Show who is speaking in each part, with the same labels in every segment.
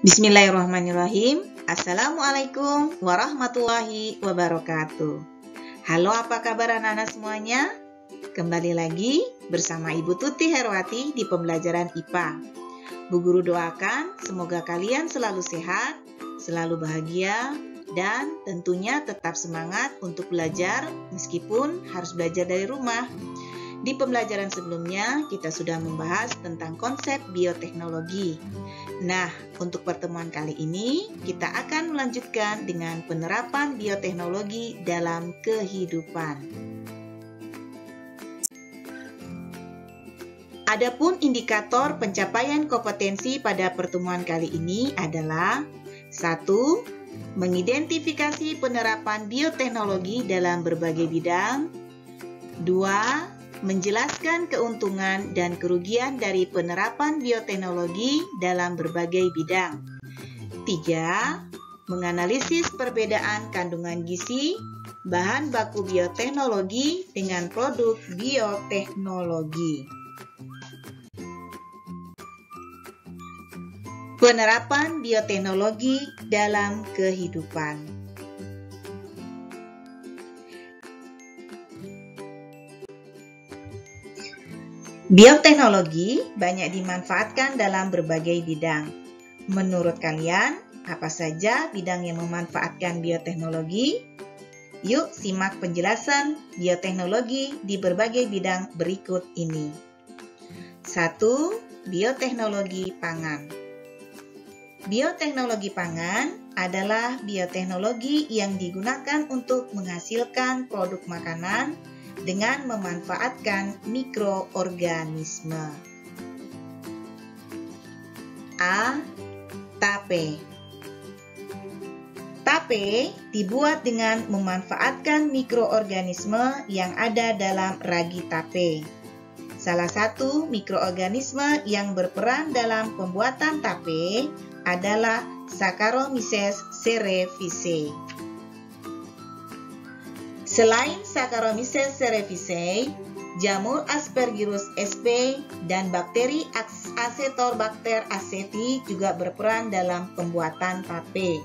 Speaker 1: Bismillahirrahmanirrahim. Assalamualaikum warahmatullahi wabarakatuh. Halo, apa kabar anak-anak semuanya? Kembali lagi bersama Ibu Tuti Herwati di pembelajaran IPA. Bu Guru doakan semoga kalian selalu sehat, selalu bahagia, dan tentunya tetap semangat untuk belajar meskipun harus belajar dari rumah. Di pembelajaran sebelumnya, kita sudah membahas tentang konsep bioteknologi. Nah, untuk pertemuan kali ini, kita akan melanjutkan dengan penerapan bioteknologi dalam kehidupan. Adapun indikator pencapaian kompetensi pada pertemuan kali ini adalah 1. Mengidentifikasi penerapan bioteknologi dalam berbagai bidang. 2. Menjelaskan keuntungan dan kerugian dari penerapan bioteknologi dalam berbagai bidang. 3. Menganalisis perbedaan kandungan gizi, bahan baku bioteknologi dengan produk bioteknologi. Penerapan bioteknologi dalam kehidupan. Bioteknologi banyak dimanfaatkan dalam berbagai bidang. Menurut kalian, apa saja bidang yang memanfaatkan bioteknologi? Yuk simak penjelasan bioteknologi di berbagai bidang berikut ini. 1. Bioteknologi pangan. Bioteknologi pangan adalah bioteknologi yang digunakan untuk menghasilkan produk makanan dengan memanfaatkan mikroorganisme. A. Tape. Tape dibuat dengan memanfaatkan mikroorganisme yang ada dalam ragi tape. Salah satu mikroorganisme yang berperan dalam pembuatan tape adalah Saccharomyces cerevisiae. Selain Saccharomyces cerevisiae, jamur Aspergillus sp dan bakteri Acetobacter aceti juga berperan dalam pembuatan tape.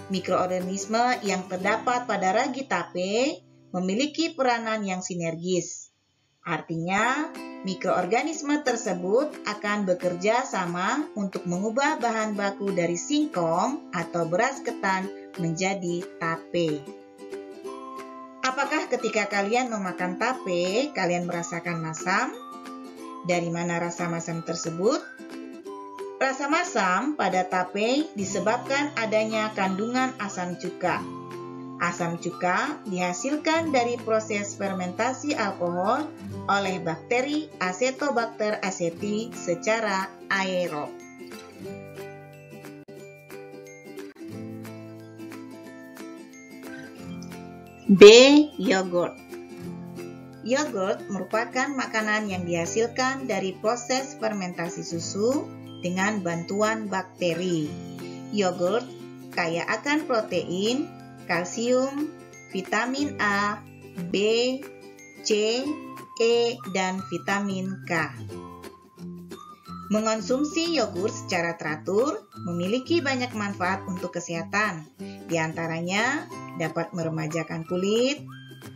Speaker 1: Mikroorganisme yang terdapat pada ragi tape memiliki peranan yang sinergis. Artinya, mikroorganisme tersebut akan bekerja sama untuk mengubah bahan baku dari singkong atau beras ketan menjadi tape. Apakah ketika kalian memakan tape, kalian merasakan masam? Dari mana rasa masam tersebut? Rasa masam pada tape disebabkan adanya kandungan asam cuka. Asam cuka dihasilkan dari proses fermentasi alkohol oleh bakteri Acetobacter aceti secara aerob. B. Yogurt. Yogurt merupakan makanan yang dihasilkan dari proses fermentasi susu dengan bantuan bakteri. Yogurt kaya akan protein, kalsium, vitamin A, B, C, E, dan vitamin K. Mengonsumsi yogurt secara teratur memiliki banyak manfaat untuk kesehatan. Di antaranya dapat meremajakan kulit,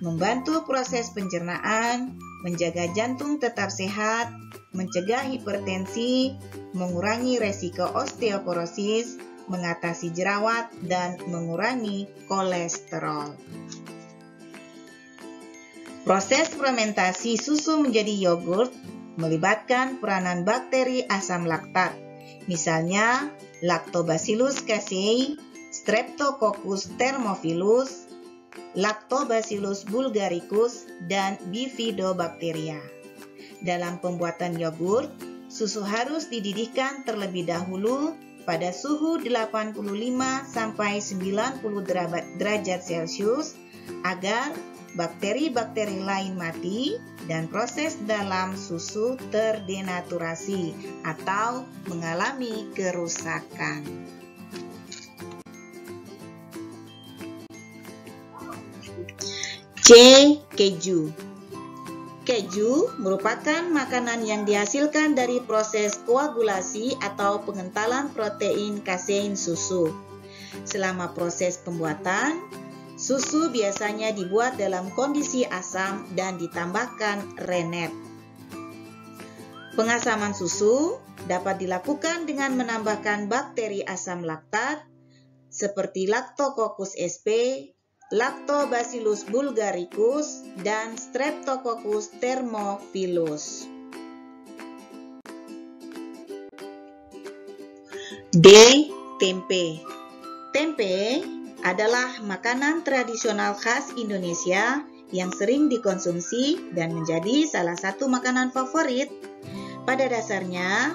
Speaker 1: membantu proses pencernaan, menjaga jantung tetap sehat, mencegah hipertensi, mengurangi resiko osteoporosis, mengatasi jerawat, dan mengurangi kolesterol. Proses fermentasi susu menjadi yogurt melibatkan peranan bakteri asam laktat, misalnya Lactobacillus casei, Streptococcus thermophilus, Lactobacillus bulgaricus, dan Bifidobacteria. Dalam pembuatan yogurt, susu harus dididihkan terlebih dahulu pada suhu 85 sampai 90 derajat Celcius agar bakteri-bakteri lain mati dan proses dalam susu terdenaturasi atau mengalami kerusakan. C. Keju. Keju merupakan makanan yang dihasilkan dari proses koagulasi atau pengentalan protein kasein susu. Selama proses pembuatan, susu biasanya dibuat dalam kondisi asam dan ditambahkan rennet. Pengasaman susu dapat dilakukan dengan menambahkan bakteri asam laktat seperti Lactococcus sp, Lactobacillus bulgaricus, dan Streptococcus thermophilus. D. Tempe. Tempe adalah makanan tradisional khas Indonesia yang sering dikonsumsi dan menjadi salah satu makanan favorit. Pada dasarnya,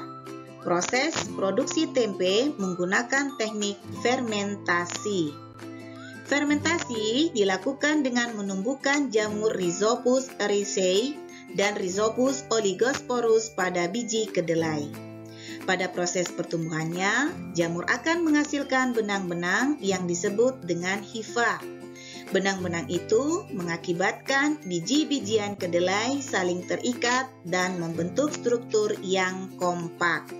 Speaker 1: proses produksi tempe menggunakan teknik fermentasi. Fermentasi dilakukan dengan menumbuhkan jamur Rhizopus ericei dan Rhizopus oligosporus pada biji kedelai. Pada proses pertumbuhannya, jamur akan menghasilkan benang-benang yang disebut dengan hifa. Benang-benang itu mengakibatkan biji-bijian kedelai saling terikat dan membentuk struktur yang kompak.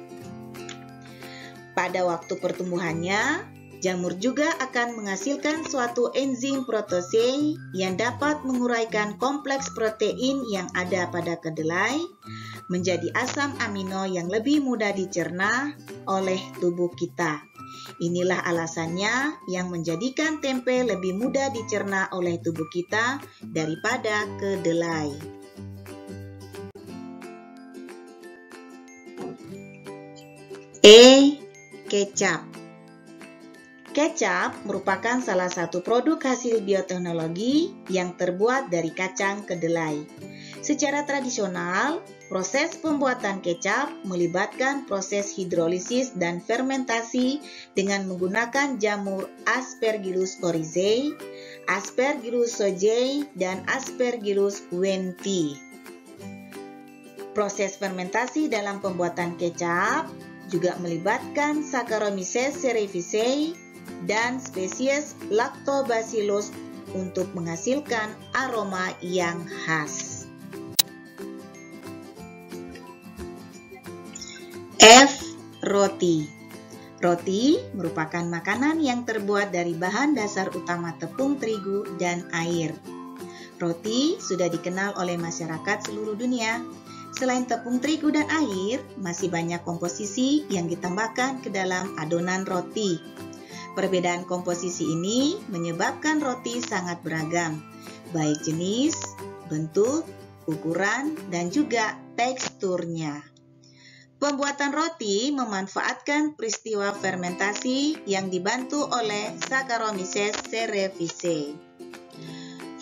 Speaker 1: Pada waktu pertumbuhannya, jamur juga akan menghasilkan suatu enzim protose yang dapat menguraikan kompleks protein yang ada pada kedelai menjadi asam amino yang lebih mudah dicerna oleh tubuh kita. Inilah alasannya yang menjadikan tempe lebih mudah dicerna oleh tubuh kita daripada kedelai. E. Kecap. Kecap merupakan salah satu produk hasil bioteknologi yang terbuat dari kacang kedelai. Secara tradisional, proses pembuatan kecap melibatkan proses hidrolisis dan fermentasi dengan menggunakan jamur Aspergillus oryzae, Aspergillus shojae, dan Aspergillus wendtii. Proses fermentasi dalam pembuatan kecap juga melibatkan Saccharomyces cerevisiae dan spesies Lactobacillus untuk menghasilkan aroma yang khas. F. Roti. Roti merupakan makanan yang terbuat dari bahan dasar utama tepung terigu dan air. Roti sudah dikenal oleh masyarakat seluruh dunia. Selain tepung terigu dan air, masih banyak komposisi yang ditambahkan ke dalam adonan roti. Perbedaan komposisi ini menyebabkan roti sangat beragam, baik jenis, bentuk, ukuran, dan juga teksturnya. Pembuatan roti memanfaatkan peristiwa fermentasi yang dibantu oleh Saccharomyces cerevisiae.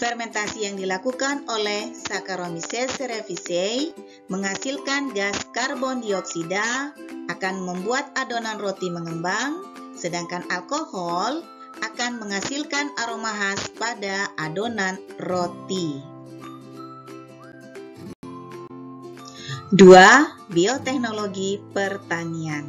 Speaker 1: Fermentasi yang dilakukan oleh Saccharomyces cerevisiae menghasilkan gas karbon dioksida akan membuat adonan roti mengembang, sedangkan alkohol akan menghasilkan aroma khas pada adonan roti. 2. Bioteknologi pertanian.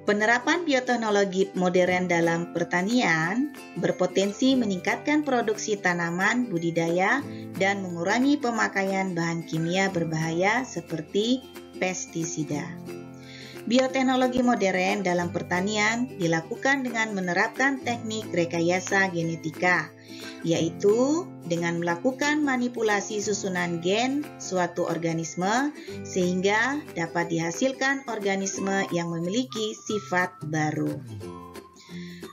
Speaker 1: Penerapan bioteknologi modern dalam pertanian berpotensi meningkatkan produksi tanaman budidaya dan mengurangi pemakaian bahan kimia berbahaya seperti pestisida. Bioteknologi modern dalam pertanian dilakukan dengan menerapkan teknik rekayasa genetika, yaitu dengan melakukan manipulasi susunan gen suatu organisme sehingga dapat dihasilkan organisme yang memiliki sifat baru.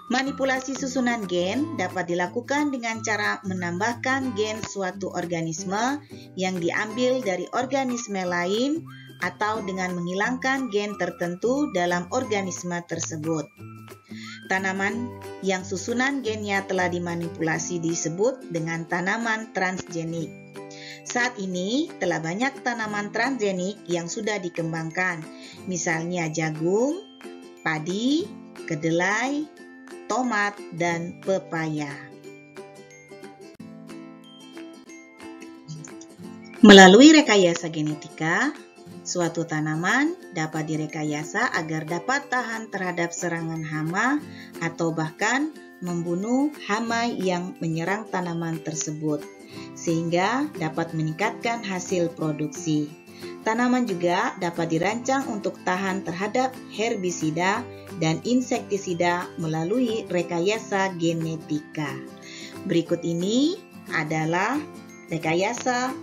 Speaker 1: Manipulasi susunan gen dapat dilakukan dengan cara menambahkan gen suatu organisme yang diambil dari organisme lain atau dengan menghilangkan gen tertentu dalam organisme tersebut. Tanaman yang susunan gennya telah dimanipulasi disebut dengan tanaman transgenik. Saat ini telah banyak tanaman transgenik yang sudah dikembangkan, misalnya jagung, padi, kedelai, tomat, dan pepaya. Melalui rekayasa genetika, suatu tanaman dapat direkayasa agar dapat tahan terhadap serangan hama atau bahkan membunuh hama yang menyerang tanaman tersebut. sehingga dapat meningkatkan hasil produksi. Tanaman juga dapat dirancang untuk tahan terhadap herbisida dan insektisida melalui rekayasa genetika. Berikut ini adalah rekayasa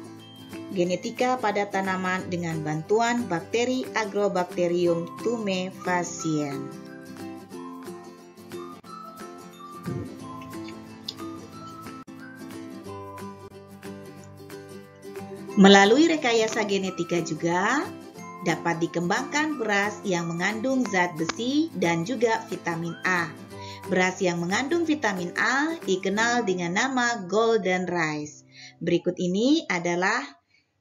Speaker 1: genetika pada tanaman dengan bantuan bakteri Agrobacterium tumefaciens. Melalui rekayasa genetika juga dapat dikembangkan beras yang mengandung zat besi dan juga vitamin A. Beras yang mengandung vitamin A dikenal dengan nama golden rice. Berikut ini adalah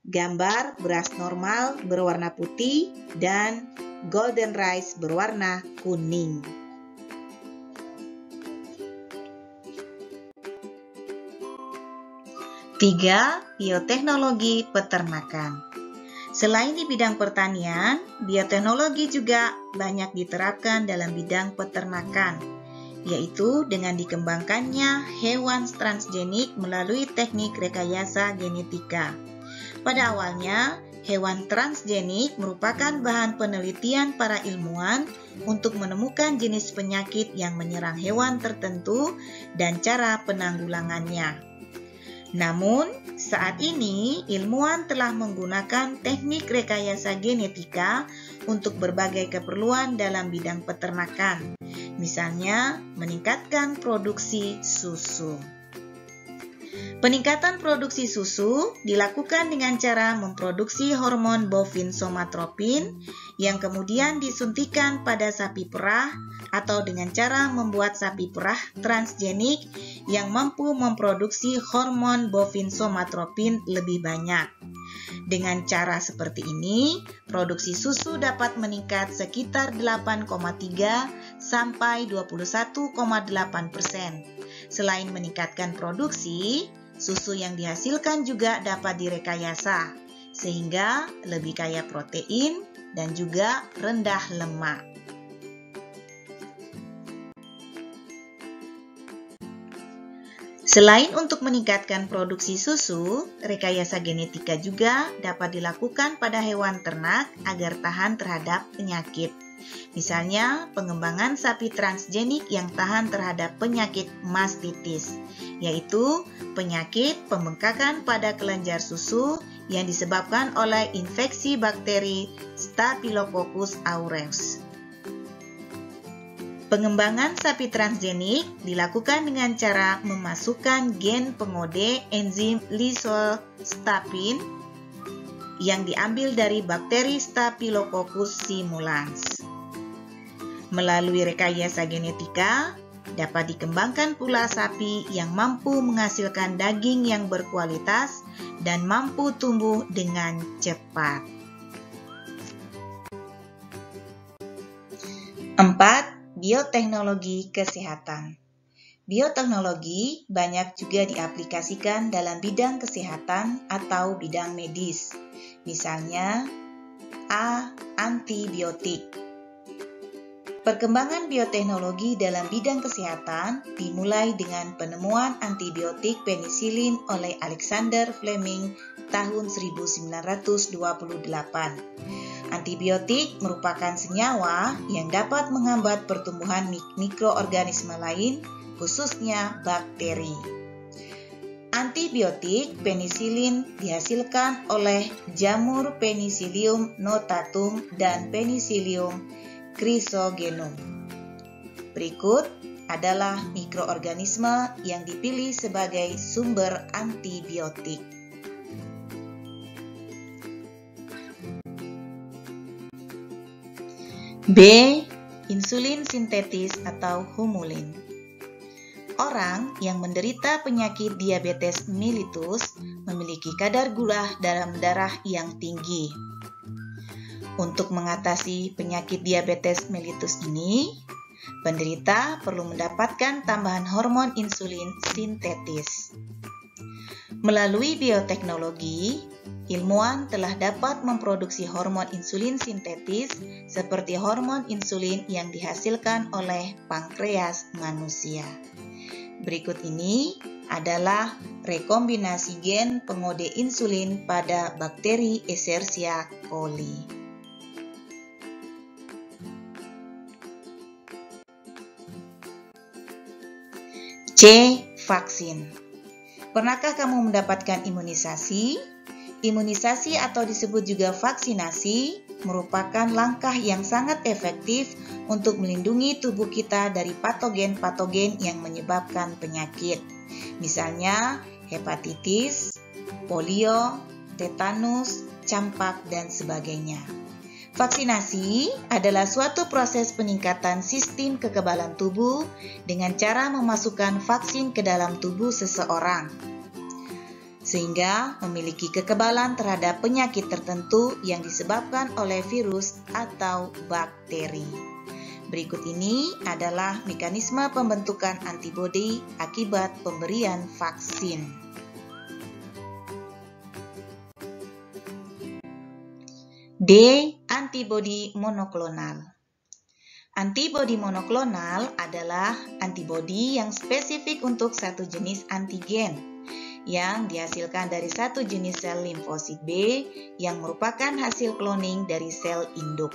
Speaker 1: gambar beras normal berwarna putih dan golden rice berwarna kuning. Tiga, bioteknologi peternakan. Selain di bidang pertanian, bioteknologi juga banyak diterapkan dalam bidang peternakan, yaitu dengan dikembangkannya hewan transgenik melalui teknik rekayasa genetika. Pada awalnya, hewan transgenik merupakan bahan penelitian para ilmuwan untuk menemukan jenis penyakit yang menyerang hewan tertentu dan cara penanggulangannya. Namun, saat ini ilmuwan telah menggunakan teknik rekayasa genetika untuk berbagai keperluan dalam bidang peternakan, misalnya meningkatkan produksi susu. Peningkatan produksi susu dilakukan dengan cara memproduksi hormon bovin somatropin yang kemudian disuntikan pada sapi perah atau dengan cara membuat sapi perah transgenik yang mampu memproduksi hormon bovin somatropin lebih banyak. Dengan cara seperti ini, produksi susu dapat meningkat sekitar 8,3 sampai 21,8%. Selain meningkatkan produksi, susu yang dihasilkan juga dapat direkayasa, sehingga lebih kaya protein dan juga rendah lemak. Selain untuk meningkatkan produksi susu, rekayasa genetika juga dapat dilakukan pada hewan ternak agar tahan terhadap penyakit. Misalnya, pengembangan sapi transgenik yang tahan terhadap penyakit mastitis, yaitu penyakit pembengkakan pada kelenjar susu yang disebabkan oleh infeksi bakteri Staphylococcus aureus. Pengembangan sapi transgenik dilakukan dengan cara memasukkan gen pengode enzim lysostapin yang diambil dari bakteri Staphylococcus simulans. Melalui rekayasa genetika, dapat dikembangkan pula sapi yang mampu menghasilkan daging yang berkualitas dan mampu tumbuh dengan cepat. 4. Bioteknologi kesehatan. Bioteknologi banyak juga diaplikasikan dalam bidang kesehatan atau bidang medis. Misalnya, A. Antibiotik. Perkembangan bioteknologi dalam bidang kesehatan dimulai dengan penemuan antibiotik penisilin oleh Alexander Fleming tahun 1928. Antibiotik merupakan senyawa yang dapat menghambat pertumbuhan mikroorganisme lain, khususnya bakteri. Antibiotik penisilin dihasilkan oleh jamur Penicillium notatum dan Penicillium chrysogenum. Berikut adalah mikroorganisme yang dipilih sebagai sumber antibiotik. B. Insulin sintetis atau humulin. Orang yang menderita penyakit diabetes mellitus memiliki kadar gula dalam darah yang tinggi. Untuk mengatasi penyakit diabetes mellitus ini, penderita perlu mendapatkan tambahan hormon insulin sintetis. Melalui bioteknologi, ilmuwan telah dapat memproduksi hormon insulin sintetis seperti hormon insulin yang dihasilkan oleh pankreas manusia. Berikut ini adalah rekombinasi gen pengode insulin pada bakteri Escherichia coli. C. Vaksin. Pernahkah kamu mendapatkan imunisasi? Imunisasi atau disebut juga vaksinasi merupakan langkah yang sangat efektif untuk melindungi tubuh kita dari patogen-patogen yang menyebabkan penyakit. Misalnya hepatitis, polio, tetanus, campak, dan sebagainya. Vaksinasi adalah suatu proses peningkatan sistem kekebalan tubuh dengan cara memasukkan vaksin ke dalam tubuh seseorang, sehingga memiliki kekebalan terhadap penyakit tertentu yang disebabkan oleh virus atau bakteri. Berikut ini adalah mekanisme pembentukan antibodi akibat pemberian vaksin. D. Antibodi monoklonal. Antibodi monoklonal adalah antibodi yang spesifik untuk satu jenis antigen yang dihasilkan dari satu jenis sel limfosit B yang merupakan hasil kloning dari sel induk.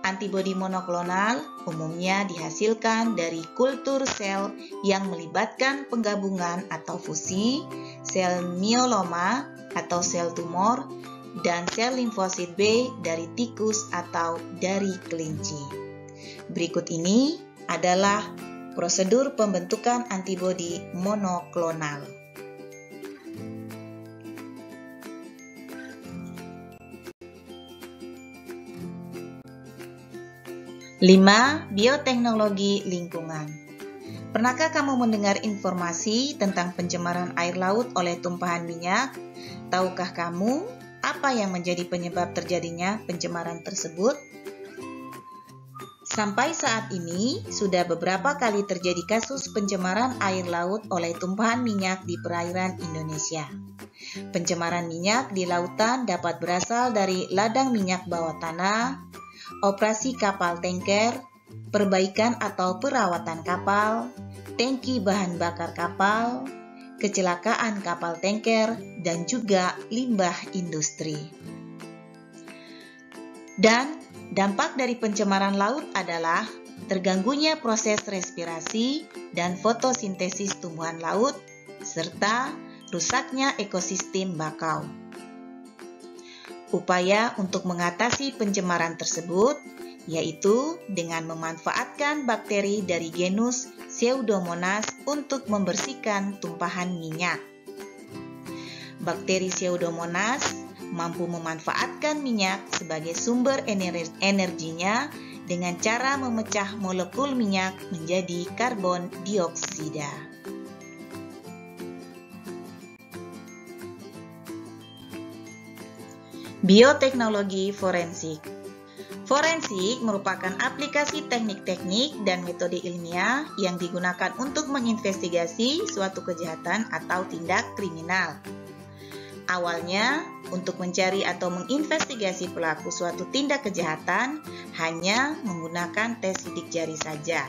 Speaker 1: Antibodi monoklonal umumnya dihasilkan dari kultur sel yang melibatkan penggabungan atau fusi, sel myeloma atau sel tumor, dan sel limfosit B dari tikus atau dari kelinci. Berikut ini adalah prosedur pembentukan antibodi monoklonal. 5. Bioteknologi lingkungan. Pernahkah kamu mendengar informasi tentang pencemaran air laut oleh tumpahan minyak? Tahukah kamu apa yang menjadi penyebab terjadinya pencemaran tersebut? Sampai saat ini, sudah beberapa kali terjadi kasus pencemaran air laut oleh tumpahan minyak di perairan Indonesia. Pencemaran minyak di lautan dapat berasal dari ladang minyak bawah tanah, operasi kapal tanker, perbaikan atau perawatan kapal, tangki bahan bakar kapal, kecelakaan kapal tanker, dan juga limbah industri. Dan dampak dari pencemaran laut adalah terganggunya proses respirasi dan fotosintesis tumbuhan laut, serta rusaknya ekosistem bakau. Upaya untuk mengatasi pencemaran tersebut yaitu dengan memanfaatkan bakteri dari genus Pseudomonas untuk membersihkan tumpahan minyak. Bakteri Pseudomonas mampu memanfaatkan minyak sebagai sumber energinya dengan cara memecah molekul minyak menjadi karbon dioksida. Bioteknologi forensik. Forensik merupakan aplikasi teknik-teknik dan metode ilmiah yang digunakan untuk menginvestigasi suatu kejahatan atau tindak kriminal. Awalnya, untuk mencari atau menginvestigasi pelaku suatu tindak kejahatan hanya menggunakan tes sidik jari saja.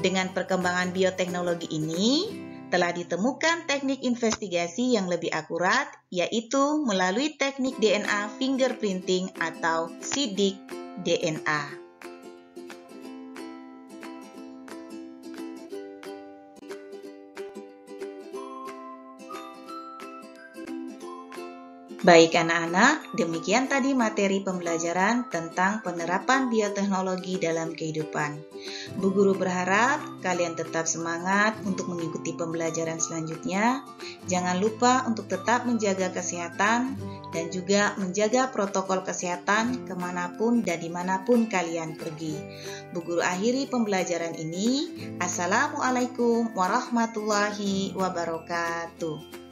Speaker 1: Dengan perkembangan bioteknologi ini, telah ditemukan teknik investigasi yang lebih akurat, yaitu melalui teknik DNA fingerprinting atau sidik DNA. Baik anak-anak, demikian tadi materi pembelajaran tentang penerapan bioteknologi dalam kehidupan. Bu Guru berharap kalian tetap semangat untuk mengikuti pembelajaran selanjutnya. Jangan lupa untuk tetap menjaga kesehatan dan juga menjaga protokol kesehatan kemanapun dan dimanapun kalian pergi. Bu Guru akhiri pembelajaran ini. Assalamualaikum warahmatullahi wabarakatuh.